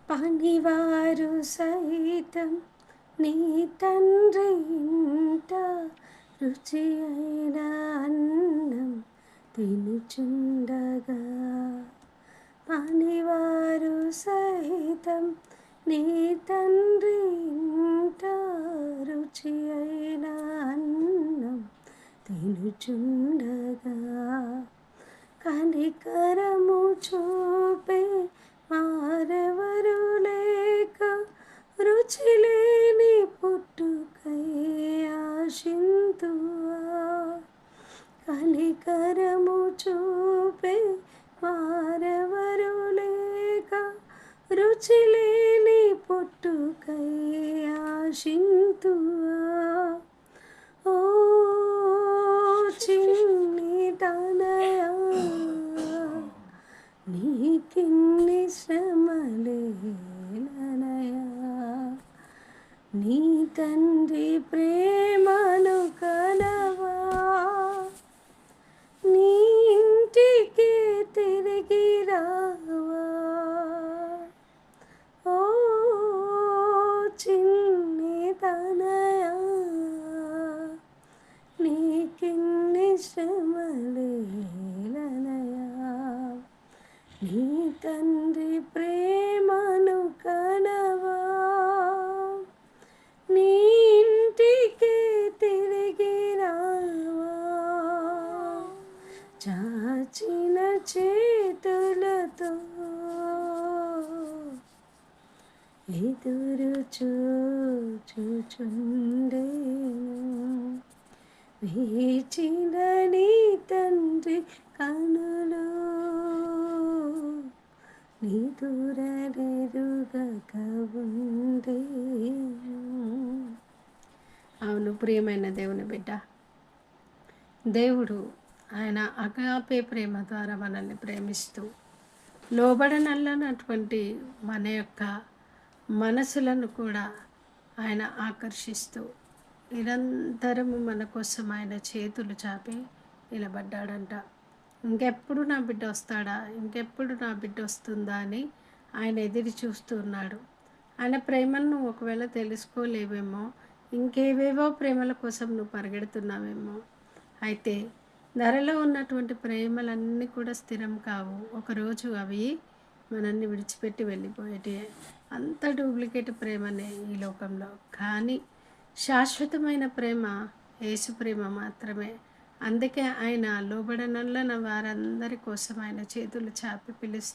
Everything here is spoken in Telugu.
పనివారు సైతం నీ తండ్రి ఇంట రుచి అయిన అన్నం తినుచుండగా, పనివారు సైతం నీ తండ్రి ఇంట రుచి అయిన అన్నం తినుచుండగా, కనికరము చూపే వారెవరు లేక రుచి లేని పుట్టుకై ఆశింతువా, కనికరము చూపే వారెవరు లేక రుచి లేని పుట్టుకై ఆశింతువా. ఓ చిన్ని తనయా, నీకిన్ని శ్రమలేనయా, నీ తండ్రి ప్రేమను కనవా, నీ ఇంటికి తిరిగి రావా. ఓ చిన్ని తనయా, నీకిన్ని శ్రమలేనయా, నీ తండ్రి ప్రేమను కనవా, నీ ఇంటికి తిరిగి రావా. చాచిన చేతులతో ఎదురు చూచుచుండేను, వేచిన నీ తండ్రి కనులు నిదురనెరుగక ఉండేను. అవును ప్రియమైన దేవుని బిడ్డ, దేవుడు ఆయన అగాపే ప్రేమ ద్వారా మనల్ని ప్రేమిస్తూ లోబడనల్లనటువంటి మన యొక్క మనసులను కూడా ఆయన ఆకర్షిస్తూ నిరంతరము మన కోసం ఆయన చేతులు చాపి నిలబడ్డాడంట. ఇంకెప్పుడు నా బిడ్డ వస్తాడా, ఇంకెప్పుడు నా బిడ్డ వస్తుందా అని ఆయన ఎదురు చూస్తున్నాడు. ఆయన ప్రేమను నువ్వు ఒకవేళ తెలుసుకోలేవేమో, ఇంకేవేవో ప్రేమల కోసం నువ్వు పరిగెడుతున్నావేమో. అయితే ధరలో ఉన్నటువంటి ప్రేమలన్నీ కూడా స్థిరం కావు. ఒకరోజు అవి మనల్ని విడిచిపెట్టి వెళ్ళిపోయేటివే. అంత డూప్లికేట్ ప్రేమనే ఈ లోకంలో. కానీ శాశ్వతమైన ప్రేమ యేసు ప్రేమ మాత్రమే. అందుకే ఆయన లోబడనల్లన వారందరి కోసం ఆయన చేతులు చాపి పిలుస్తారు.